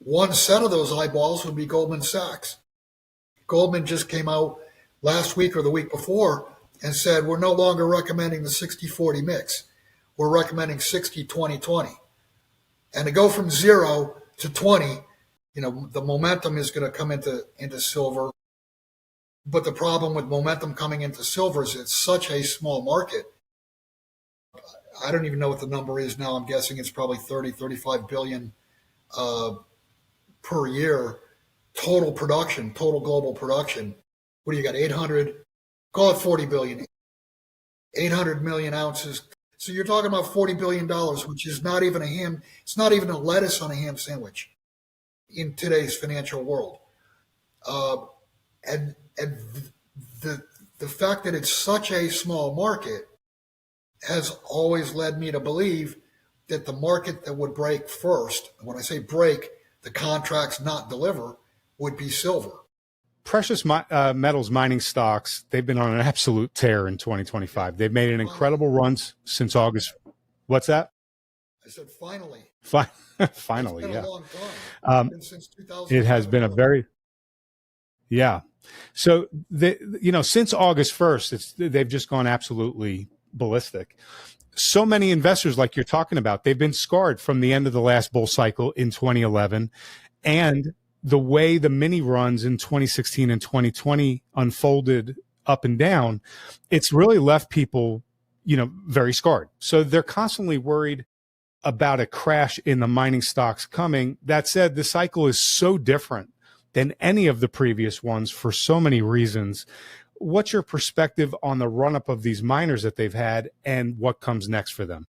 one set of those eyeballs would be Goldman Sachs. Goldman just came out last week or the week before and said, we're no longer recommending the 60-40 mix. We're recommending 60-20-20. And to go from 0 to 20, the momentum is going to come into silver. But the problem with momentum coming into silver is it's such a small market. I don't even know what the number is now. I'm guessing it's probably 30, 35 billion per year total production, total global production. What do you got? 800, call it 40 billion, 800 million ounces. So you're talking about $40 billion, which is not even it's not even a lettuce on a ham sandwich in today's financial world. And the fact that it's such a small market has always led me to believe that the market that would break first, when I say break, the contracts not deliver, would be silver. Precious metals mining stocks, they've been on an absolute tear in 2025. They've made an incredible run since August. What's that? I said finally. Finally, it's been yeah. a long time. It's been since 2000. It has been a very, yeah. So, since August 1st, they've just gone absolutely ballistic. So many investors, like you're talking about, they've been scarred from the end of the last bull cycle in 2011 and the way the mini runs in 2016 and 2020 unfolded up and down. It's really left people, very scarred. So they're constantly worried about a crash in the mining stocks coming. That said, the cycle is so different than any of the previous ones for so many reasons. What's your perspective on the run-up of these miners that they've had and what comes next for them?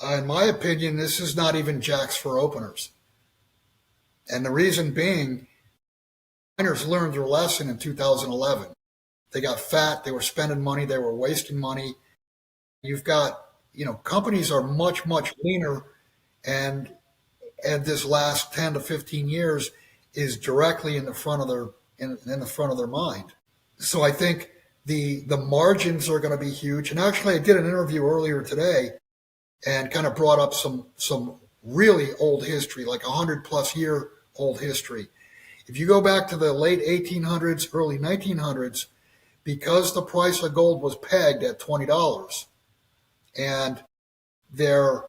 In my opinion, this is not even jacks for openers. And the reason being, miners learned their lesson in 2011. They got fat, they were spending money, they were wasting money. You've got, companies are much, much leaner, and this last 10 to 15 years is directly in the front of their mind. So I think the margins are going to be huge. And actually, I did an interview earlier today and kind of brought up some really old history, like 100+ year old history. If you go back to the late 1800s, early 1900s, because the price of gold was pegged at $20 and their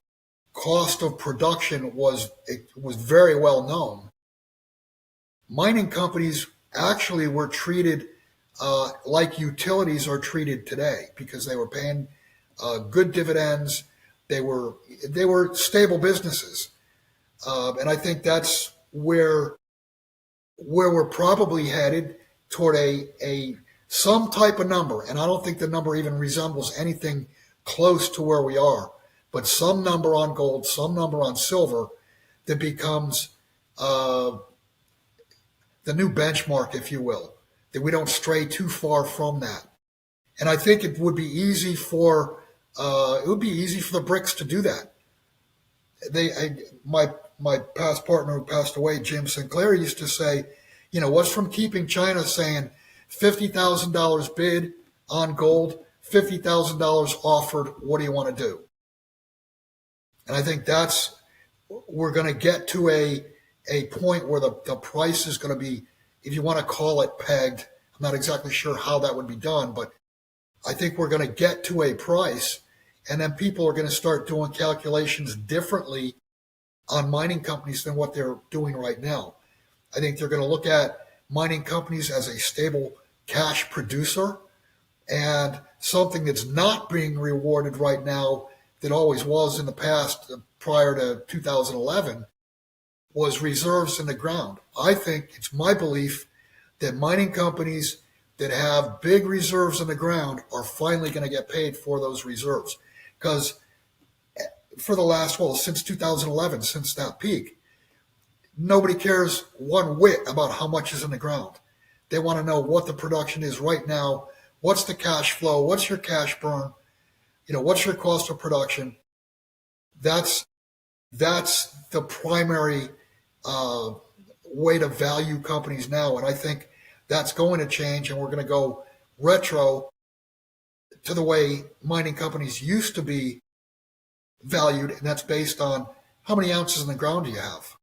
cost of production was very well known, mining companies actually were treated like utilities are treated today, because they were paying good dividends. They were stable businesses, and I think that's where we're probably headed, toward a some type of number. And I don't think the number even resembles anything close to where we are, but some number on gold, some number on silver that becomes the new benchmark, if you will, that we don't stray too far from that. And I think it would be easy for the BRICS to do that. My past partner who passed away, Jim Sinclair, used to say, what's from keeping China saying $50,000 bid on gold, $50,000 offered, what do you want to do? And I think we're going to get to a point where the price is going to be, if you want to call it pegged. I'm not exactly sure how that would be done, but I think we're going to get to a price, and then people are going to start doing calculations differently on mining companies than what they're doing right now. I think they're going to look at mining companies as a stable cash producer, and something that's not being rewarded right now that always was in the past prior to 2011 was reserves in the ground. I think it's my belief that mining companies that have big reserves in the ground are finally going to get paid for those reserves. Because for the last, since 2011, since that peak, nobody cares one whit about how much is in the ground. They want to know what the production is right now. What's the cash flow? What's your cash burn? What's your cost of production? That's the primary way to value companies now. And I think that's going to change, and we're going to go retro to the way mining companies used to be valued, and that's based on how many ounces in the ground do you have.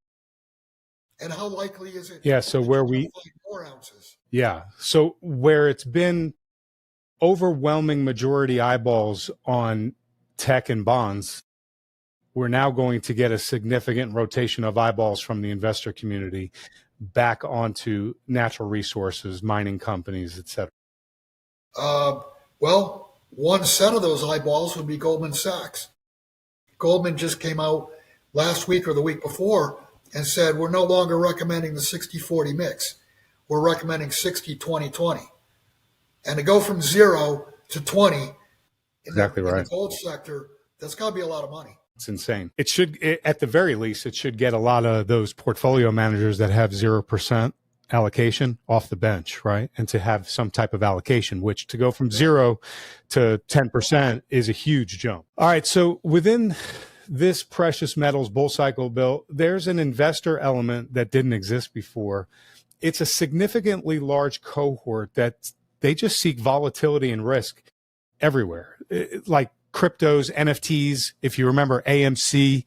And how likely is it Yeah. So that where you're going to we, find more ounces? yeah. So where it's been overwhelming majority eyeballs on tech and bonds, we're now going to get a significant rotation of eyeballs from the investor community back onto natural resources, mining companies, et cetera. Well, one set of those eyeballs would be Goldman Sachs. Goldman just came out last week or the week before and said, we're no longer recommending the 60-40 mix. We're recommending 60-20-20. And to go from 0 to 20 Exactly in the right. gold sector, that's got to be a lot of money. It's insane. It should, at the very least, it should get a lot of those portfolio managers that have 0% allocation off the bench, right? And to have some type of allocation, which to go from 0 to 10% is a huge jump. All right. So within this precious metals bull cycle, Bill, there's an investor element that didn't exist before. It's a significantly large cohort that they just seek volatility and risk everywhere. Like cryptos, NFTs, if you remember AMC,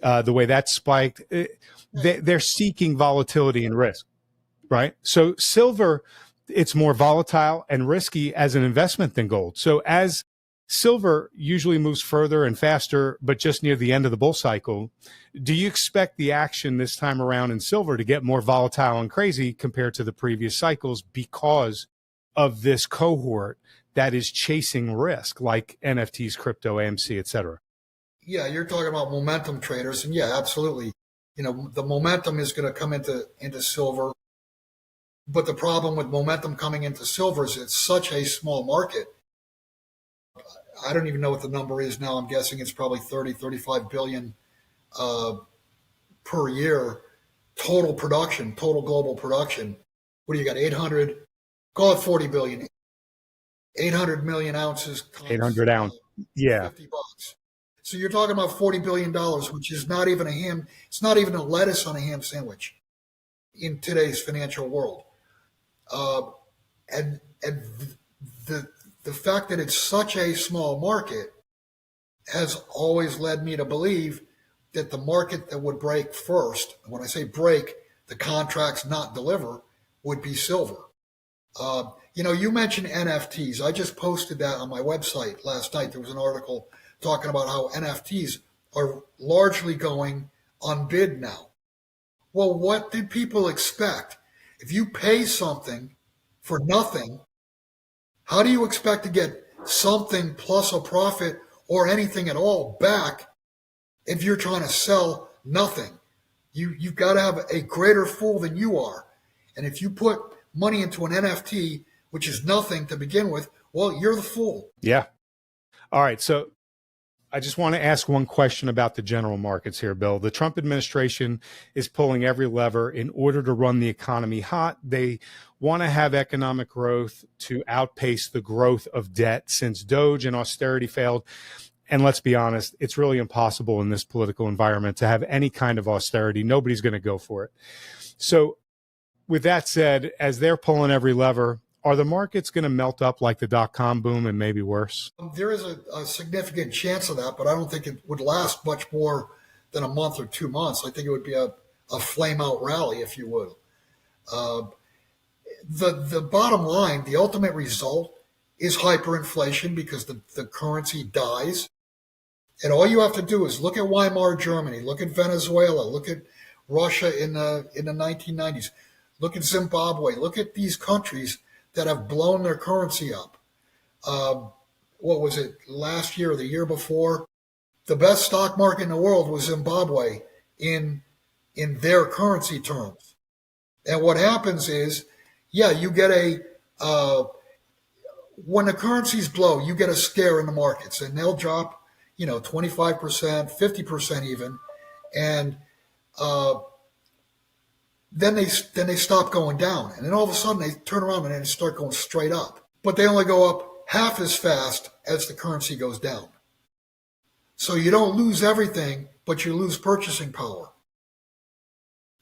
the way that spiked, they're seeking volatility and risk, right? So silver, it's more volatile and risky as an investment than gold. So as silver usually moves further and faster, but just near the end of the bull cycle, do you expect the action this time around in silver to get more volatile and crazy compared to the previous cycles because of this cohort that is chasing risk like NFTs, crypto, AMC, et cetera? Yeah, you're talking about momentum traders, and yeah, absolutely. The momentum is going to come into silver, but the problem with momentum coming into silver is it's such a small market. I don't even know what the number is now. I'm guessing it's probably 30, 35 billion uh, per year total production, total global production. What do you got? 800, call it 40 billion, 800 million ounces times 800 ounce. Yeah. $50. So you're talking about $40 billion, which is not even a ham. It's not even a lettuce on a ham sandwich in today's financial world. And the fact that it's such a small market has always led me to believe that the market that would break first, when I say break, the contracts not deliver, would be silver. You mentioned NFTs. I just posted that on my website last night. There was an article talking about how NFTs are largely going unbid now. Well, what did people expect? If you pay something for nothing, how do you expect to get something plus a profit or anything at all back if you're trying to sell nothing? You've got to have a greater fool than you are. And if you put money into an NFT, which is nothing to begin with, well, you're the fool. Yeah. All right. So I just want to ask one question about the general markets here, Bill. The Trump administration is pulling every lever in order to run the economy hot. They want to have economic growth to outpace the growth of debt since Doge and austerity failed. And let's be honest, it's really impossible in this political environment to have any kind of austerity. Nobody's going to go for it. So with that said, as they're pulling every lever, are the markets going to melt up like the dot-com boom and maybe worse? There is a significant chance of that, but I don't think it would last much more than a month or 2 months. I think it would be a flame out rally, if you will. The bottom line, the ultimate result is hyperinflation because the currency dies. And all you have to do is look at Weimar Germany, look at Venezuela, look at Russia in the 1990s, look at Zimbabwe, look at these countries that have blown their currency up. What was it, last year or the year before? The best stock market in the world was Zimbabwe in their currency terms. And what happens is, yeah, you get when the currencies blow, you get a scare in the markets and they'll drop, 25%, 50% even. And then they stop going down. And then all of a sudden they turn around and they start going straight up. But they only go up half as fast as the currency goes down. So you don't lose everything, but you lose purchasing power.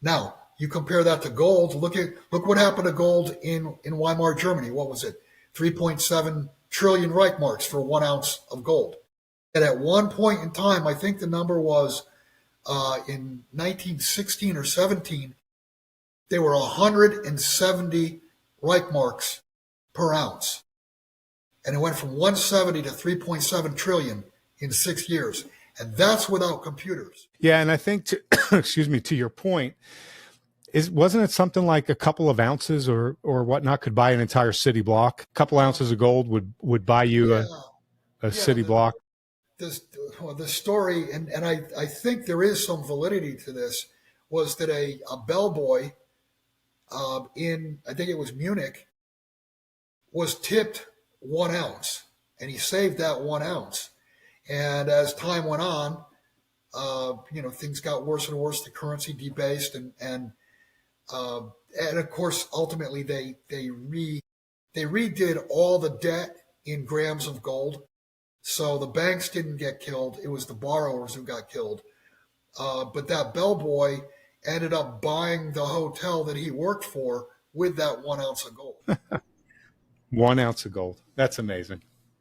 Now, you compare that to gold. Look what happened to gold in Weimar Germany. What was it? 3.7 trillion Reichmarks for 1 ounce of gold. And at one point in time, I think the number was in 1916 or 17, they were 170 Reichmarks per ounce. And it went from 170 to 3.7 trillion in 6 years. And that's without computers. Yeah, and I think to excuse me, to your point, wasn't it something like a couple of ounces or whatnot could buy an entire city block? A couple ounces of gold would buy you a city block. The story, and I think there is some validity to this, was that a bellboy in, I think it was Munich, was tipped 1 ounce, and he saved that 1 ounce. And as time went on, things got worse and worse. The currency debased, and of course, ultimately they redid all the debt in grams of gold. So the banks didn't get killed; it was the borrowers who got killed. But that bellboy ended up buying the hotel that he worked for with that 1 ounce of gold. 1 ounce of gold. That's amazing.